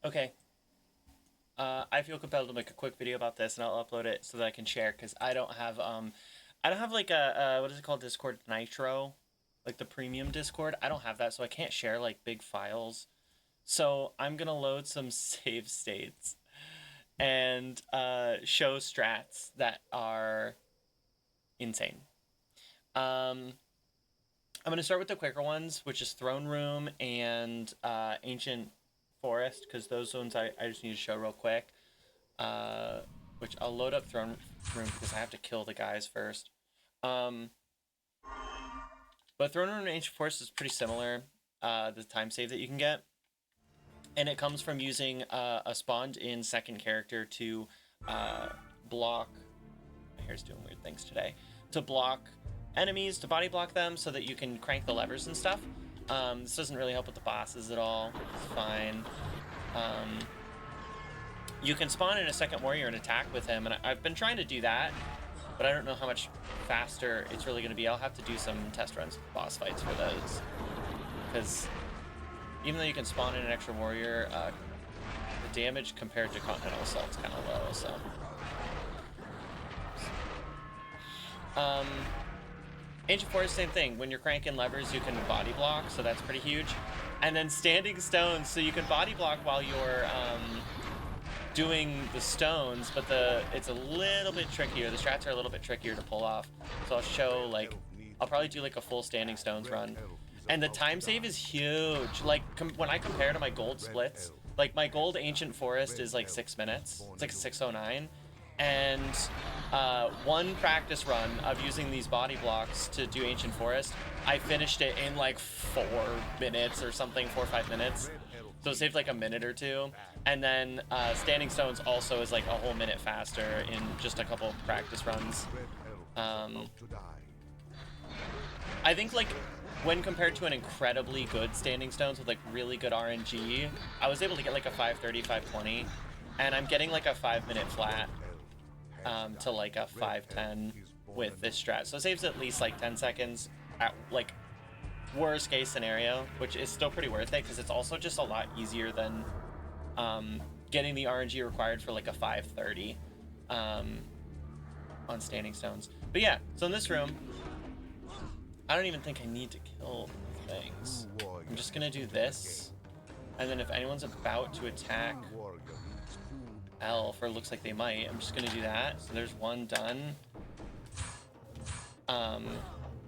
Okay. I feel compelled to make a quick video about this, and I'll upload it so that I can share because I don't have like a what is it called, Discord Nitro, like the premium Discord. I don't have that, so I can't share like big files. So I'm gonna load some save states and show strats that are insane. Um, I'm gonna start with the quicker ones, which is Throne Room and Ancient Forest, because those ones I just need to show real quick. Uh, which I'll load up Throne Room because I have to kill the guys first. Um, but Throne Room and Ancient Forest is pretty similar. The time save that you can get, and it comes from using a spawned in second character to block. My hair's doing weird things today. To block enemies, to body block them, so that you can crank the levers and stuff. This doesn't really help with the bosses at all. It's fine. You can spawn in a second warrior and attack with him, and I've been trying to do that, but I don't know how much faster it's really going to be. I'll have to do some test runs, boss fights for those, because even though you can spawn in an extra warrior, the damage compared to Continental Assault's kind of low, so. Ancient Forest, same thing. When you're cranking levers, you can body block, so that's pretty huge. And then Standing Stones, so you can body block while you're doing the stones, but it's a little bit trickier. The strats are a little bit trickier to pull off. So I'll show, like, I'll probably do like a full Standing Stones run. And the time save is huge. Like, when I compare to my gold splits, like my gold Ancient Forest is like 6 minutes. It's like 6:09. And one practice run of using these body blocks to do Ancient Forest, I finished it in like 4 minutes or something, 4 or 5 minutes. So it saved like a minute or two. And then Standing Stones also is like a whole minute faster in just a couple practice runs. I think like when compared to an incredibly good Standing Stones with like really good RNG, I was able to get like a 5:30, 5:20, and I'm getting like a 5-minute flat to like a 5:10 with this strat. So it saves at least like 10 seconds at like worst case scenario, which is still pretty worth it because it's also just a lot easier than getting the RNG required for like a 5:30 on Standing Stones. But yeah, so in this room, I don't even think I need to kill things. I'm just gonna do this, and then if anyone's about to attack Elf, or looks like they might, I'm just gonna do that. So there's one done.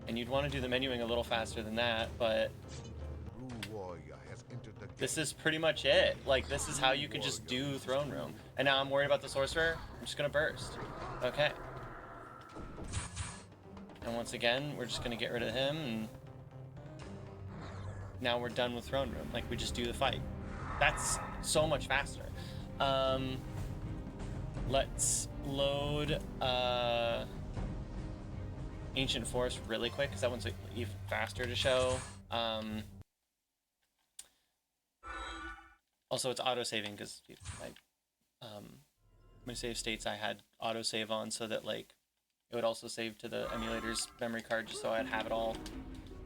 And you'd want to do the menuing a little faster than that, but this is pretty much it. Like, this is how you can just do Throne Room. And now I'm worried about the Sorcerer. I'm just gonna burst. Okay. And once again, we're just gonna get rid of him, and now we're done with Throne Room. Like, we just do the fight. That's so much faster. Let's load Ancient Forest really quick, because that one's like even faster to show. Also, it's auto-saving, because my save states I had auto-save on so that like it would also save to the emulator's memory card, just so I'd have it all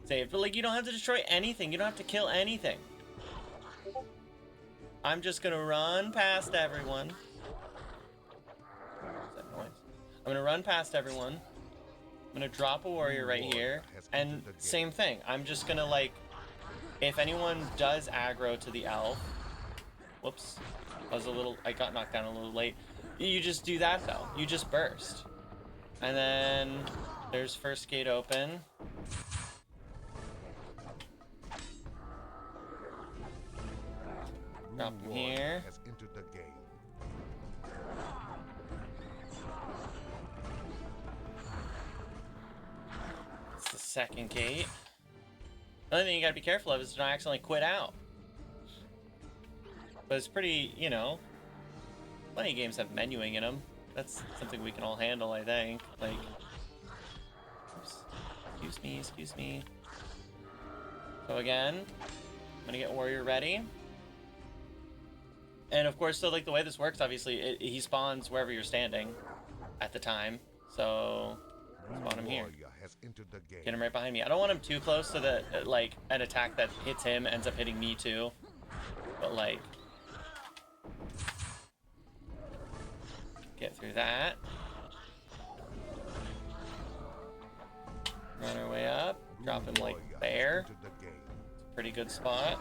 saved. But like, you don't have to destroy anything. You don't have to kill anything. I'm just gonna run past everyone. What's that noise? I'm gonna run past everyone. I'm gonna drop a warrior right here, and same thing. I'm just gonna like, if anyone does aggro to the elf, whoops, I got knocked down a little late. You just do that though. You just burst, and then there's first gate open. Drop him here. It's the second gate. Another thing you gotta be careful of is to not accidentally quit out. But it's pretty, you know, plenty of games have menuing in them. That's something we can all handle, I think. Like, oops, excuse me. So again, I'm gonna get warrior ready. And of course, so like the way this works, obviously, he spawns wherever you're standing at the time. So spawn him here. Get him right behind me. I don't want him too close so that like an attack that hits him ends up hitting me too. But like, get through that. Run our way up. Drop him like there. Pretty good spot.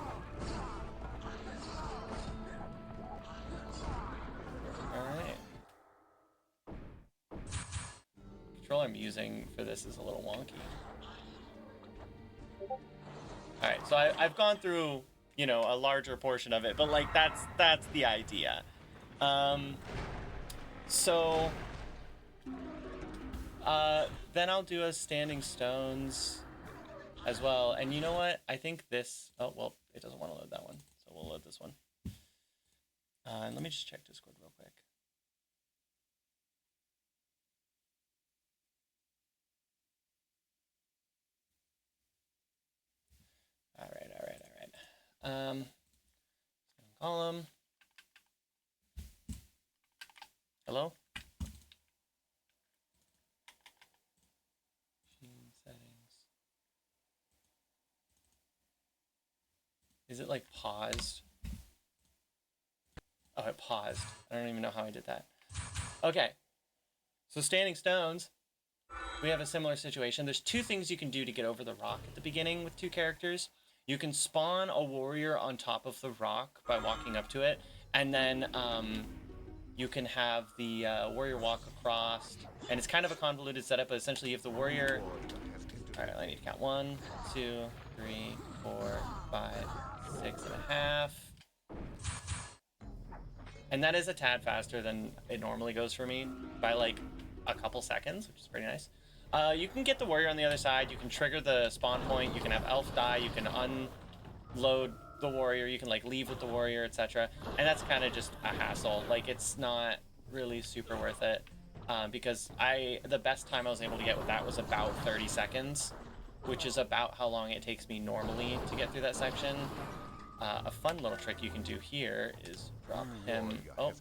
Alright. Controller I'm using for this is a little wonky. Alright, so I've gone through, you know, a larger portion of it, but like that's the idea. Then I'll do a standing stones as well. And you know what? I think this... Oh, well, it doesn't want to load that one. So we'll load this one. And let me just check Discord real quick. All right. Call him. Hello? Machine settings. Is it like paused? Oh, it paused. I don't even know how I did that. Okay. So standing stones, we have a similar situation. There's two things you can do to get over the rock at the beginning with two characters. You can spawn a warrior on top of the rock by walking up to it, and then you can have the warrior walk across, and it's kind of a convoluted setup, but essentially you have the warrior... Alright, I need to count 1, 2, 3, 4, 5, 6.5. And that is a tad faster than it normally goes for me, by like a couple seconds, which is pretty nice. You can get the warrior on the other side, you can trigger the spawn point, you can have elf die, you can unload the warrior, you can like leave with the warrior, etc. And that's kind of just a hassle. Like, it's not really super worth it, because the best time I was able to get with that was about 30 seconds, which is about how long it takes me normally to get through that section. A fun little trick you can do here is drop him... Oh,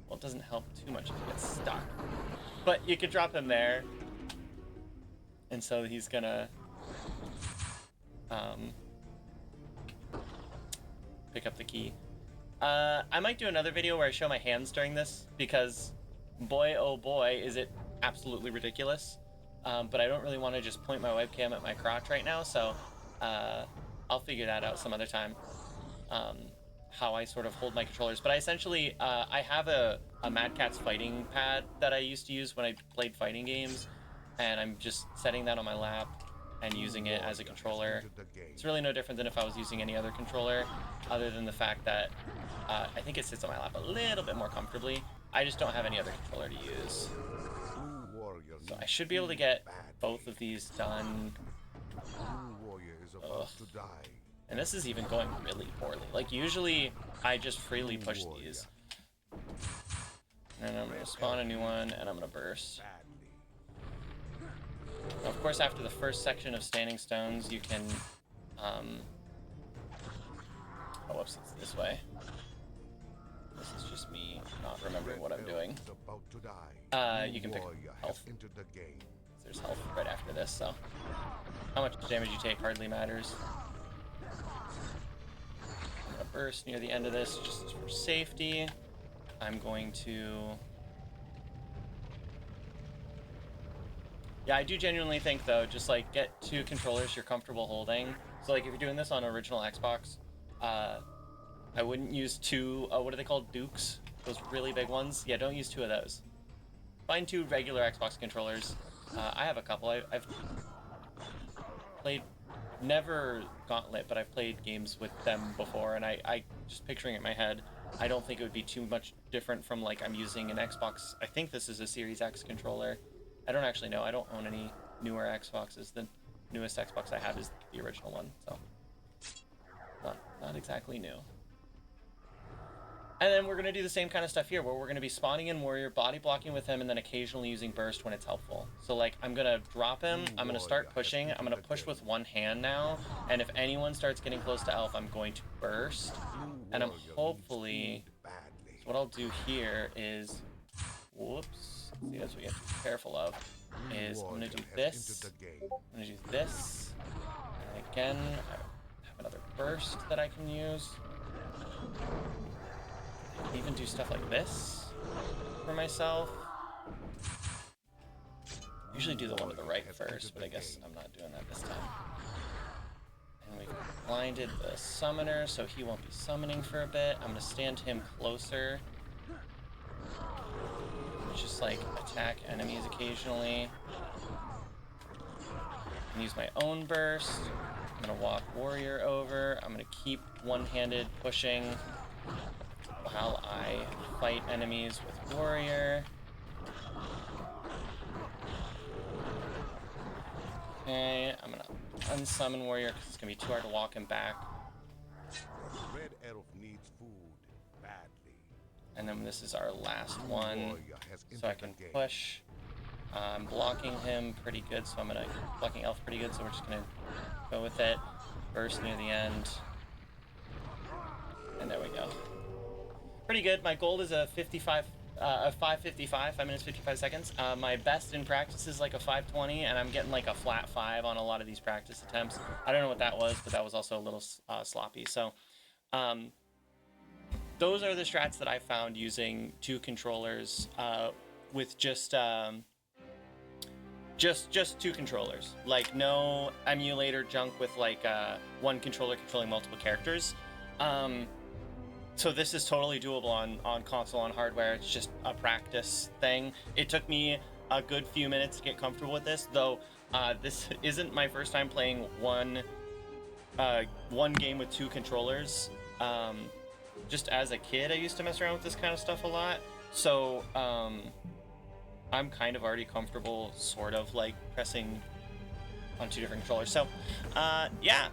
well, it doesn't help too much if he gets stuck. But you could drop him there, and so he's gonna pick up the key. I might do another video where I show my hands during this, because boy oh boy is it absolutely ridiculous. But I don't really want to just point my webcam at my crotch right now, so I'll figure that out some other time, how I sort of hold my controllers. But I essentially, I have a Mad Catz fighting pad that I used to use when I played fighting games, and I'm just setting that on my lap and using it as a controller. It's really no different than if I was using any other controller, other than the fact that I think it sits on my lap a little bit more comfortably. I just don't have any other controller to use. So I should be able to get both of these done. Ugh. And this is even going really poorly. Like, usually I just freely push these. And I'm gonna spawn a new one, and I'm gonna burst. Now, of course, after the first section of standing stones, you can, oh, whoops, it's this way. This is just me not remembering what I'm doing. You can pick health. There's health right after this, so how much damage you take hardly matters. I'm gonna burst near the end of this just for safety. I'm going to... Yeah, I do genuinely think, though, just like get two controllers you're comfortable holding. So like if you're doing this on original Xbox, I wouldn't use two, what are they called, Dukes? Those really big ones? Yeah, don't use two of those. Find two regular Xbox controllers. I have a couple. I've played, never Gauntlet, but I've played games with them before, and I just picturing it in my head, I don't think it would be too much different from like I'm using an Xbox. I think this is a Series X controller. I don't actually know. I don't own any newer Xboxes. The newest Xbox I have is the original one, so not exactly new. And then we're going to do the same kind of stuff here, where we're going to be spawning in warrior, body blocking with him, and then occasionally using burst when it's helpful. So like I'm going to drop him, I'm going to start pushing, I'm going to push with one hand now, and if anyone starts getting close to elf, I'm going to burst. And I'm hopefully, so what I'll do here is, whoops, see, that's what you have to be careful of, is I'm going to do this, I'm going to do this, and again, I have another burst that I can use. I can even do stuff like this. for myself. Usually do the one to the right first, but I guess I'm not doing that this time. And we've blinded the summoner, so he won't be summoning for a bit. I'm gonna stand him closer. Just like attack enemies occasionally. And use my own burst. I'm gonna walk warrior over. I'm gonna keep one-handed pushing while I fight enemies with warrior. Okay, I'm gonna unsummon warrior because it's gonna be too hard to walk him back. Red elf needs food badly. And then this is our last one, so I can push. I'm blocking him pretty good, so I'm gonna blocking elf pretty good, so we're just gonna go with it. Burst near the end, and there we go. Pretty good. My gold is a 5:55, 5 minutes 55 seconds. My best in practice is like a 5:20, and I'm getting like a flat 5 on a lot of these practice attempts. I don't know what that was, but that was also a little sloppy. So, those are the strats that I found using 2 controllers with just 2 controllers. Like no emulator junk with like 1 controller controlling multiple characters. So this is totally doable on console, on hardware. It's just a practice thing. It took me a good few minutes to get comfortable with this, though. This isn't my first time playing one game with 2 controllers. Just as a kid, I used to mess around with this kind of stuff a lot. So I'm kind of already comfortable, sort of like pressing on 2 different controllers. So yeah.